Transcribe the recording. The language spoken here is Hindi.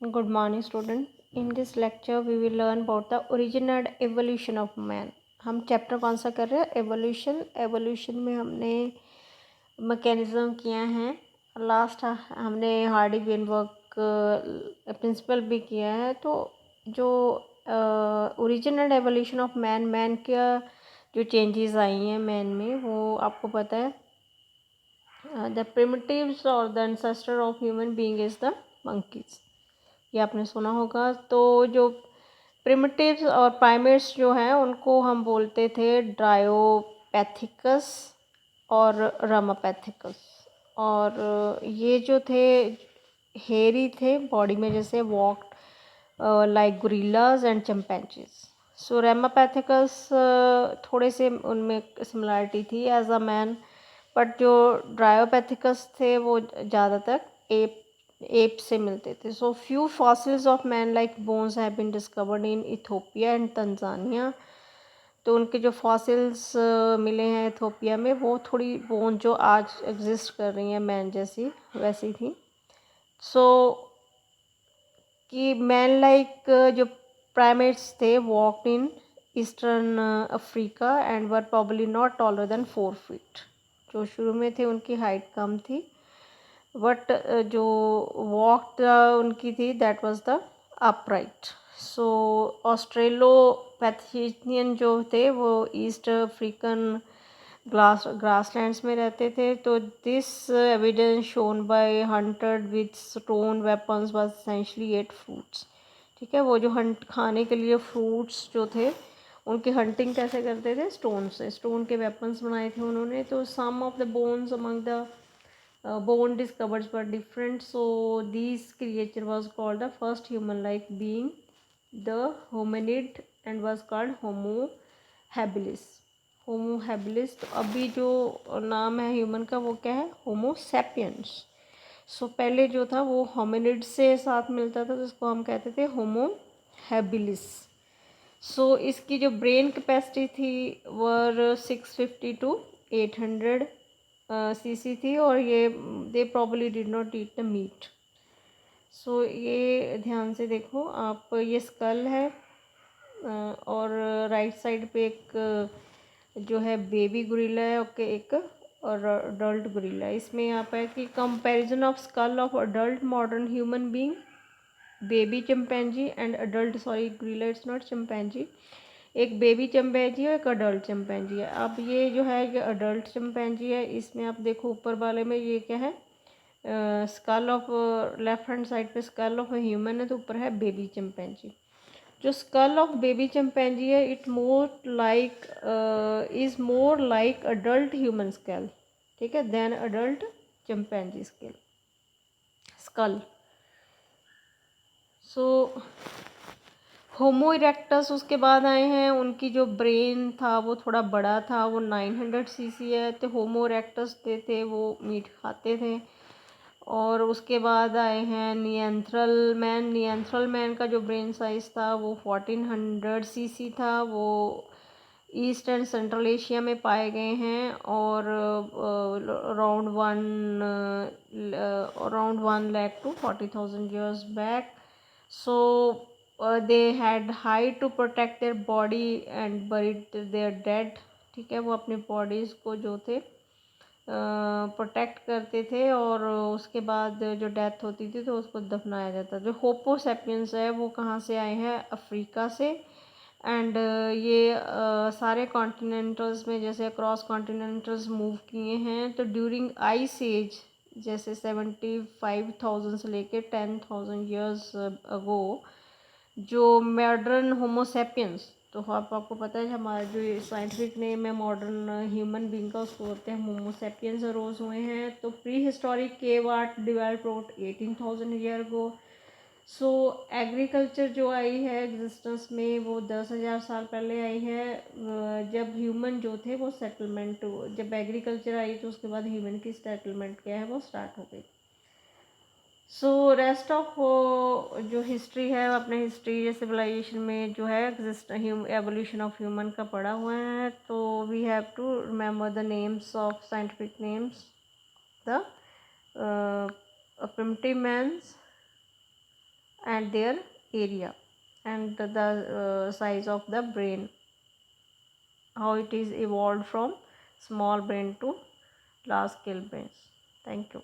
Good morning, student. In this lecture, we will learn about the origin and evolution of man. हम चैप्टर कौन सा कर रहे हैं? एवोल्यूशन. एवोल्यूशन में हमने मैकेनिज्म किया है. लास्ट हमने हार्डी वेनबर्ग प्रिंसिपल भी किया है. तो जो origin and evolution of man, man का जो चेंजेस आई हैं मैन में, वो आपको पता है. द प्रिमिटिव्स और the ancestor of human being is the monkeys. ये आपने सुना होगा. तो जो प्रिमिटिव्स और प्राइमेट्स जो हैं उनको हम बोलते थे ड्रायोपैथिकस और रामापैथिकस. और ये जो थे हेयरी थे बॉडी में, जैसे walk like gorillas and chimpanzees. So Ramapithecus थोड़े से उनमें सिमिलरिटी थी एज अ मैन. बट जो ड्रायोपैथिकस थे वो ज़्यादातर एप से मिलते थे. So few fossils of man like bones have been discovered in Ethiopia and Tanzania. तो उनके जो फॉसिल्स मिले हैं इथोपिया में, वो थोड़ी बोन जो आज एग्जिस्ट कर रही हैं मैन जैसी वैसी थी. सो कि मैन लाइक जो प्राइमेट्स थे walked in eastern Africa and were probably not taller than 4 feet. जो शुरू में थे उनकी हाइट कम थी, बट जो वॉक उनकी थी दैट वाज द अपराइट. सो ऑस्ट्रेलोपैथियन जो थे वो ईस्ट अफ्रीकन ग्रासलैंड्स में रहते थे. तो this evidence shown by hunted with stone weapons was essentially ate fruits. ठीक है, वो जो हंट खाने के लिए फ्रूट्स जो थे उनकी हंटिंग कैसे करते थे? स्टोन से. स्टोन के वेपन्स बनाए थे उन्होंने. तो some of the bones among the bone discovered were different. So these creature was called the first human like being, the hominid, and was called homo habilis. Homo habilis. तो अभी जो नाम है ह्यूमन का वो क्या है? Homo sapiens. सो पहले जो था वो होमिनिड से साथ मिलता था, तो इसको हम कहते थे होमो हैबिलिस. सो इसकी जो ब्रेन कैपेसिटी थी वर 650 to 800 सीसी थी. और ये they probably did not eat the meat. So ये ध्यान से देखो आप, ये स्कल है और राइट साइड पे एक जो है बेबी गोरिल्ला है. ओके, एक और अडल्ट गोरिल्ला है. इसमें यहाँ पर है कि comparison of skull of adult modern human being, baby chimpanzee and adult, sorry gorilla it's not chimpanzee. एक बेबी चिंपैंजी है, एक अडल्ट चिंपैंजी है. अब ये जो है ये अडल्ट चिंपैंजी है. इसमें आप देखो ऊपर वाले में ये क्या है? Skull of, left hand side पे स्कल ऑफ ह्यूमन है, तो ऊपर है बेबी चिंपैंजी. जो स्कल ऑफ बेबी चिंपैंजी है it more like is more like adult human school. ठीक है, देन अडल्ट चिंपैंजी स्कल. सो होमो इरेक्टस उसके बाद आए हैं. उनकी जो ब्रेन था वो थोड़ा बड़ा था, वो 900 सीसी है. तो होमो इरेक्टस थे वो मीट खाते थे. और उसके बाद आए हैं नियंथ्रल मैन. नियंथ्रल मैन का जो ब्रेन साइज़ था वो 1400 सीसी था. वो ईस्ट एंड सेंट्रल एशिया में पाए गए हैं. और around 1 lakh to 40,000 years back. So they had hide to protect their body and buried their dead. ठीक है, वो अपने बॉडीज़ को जो थे प्रोटेक्ट करते थे और उसके बाद जो डेथ होती थी तो उसको दफनाया जाता. जो होपो सैपियंस है वो कहाँ से आए हैं? अफ्रीका से. एंड ये सारे कॉन्टिनेंटल्स में जैसे अक्रॉस कॉन्टिनेंटल्स मूव किए हैं. तो ड्यूरिंग आइस एज जैसे 75,000 से लेके 10,000 ईयर्स अगो जो मॉडर्न होमोसेपियंस, तो आपको पता है हमारा जो साइंटिफिक नेम है मॉडर्न ह्यूमन बीइंग का, उसको बोलते हैं होमोसेपियंस, रोज हुए हैं. तो pre historic cave art developed about 18,000 year ago. So agriculture जो आई है एग्जिस्टेंस में वो 10,000 साल पहले आई है. जब ह्यूमन जो थे वो सेटलमेंट, जब एग्रीकल्चर आई तो उसके बाद ह्यूमन की सेटलमेंट क्या है वो स्टार्ट हो गई. सो रेस्ट ऑफ जो हिस्ट्री है अपने हिस्ट्री सिविलाइजेशन में जो है एग्जिस्ट एवोल्यूशन ऑफ ह्यूमन का पढ़ा हुआ है. तो we have to remember the names of scientific names. The primitive mans and their area, and the size of the brain, how it is evolved from small brain to large scale brains. Thank you.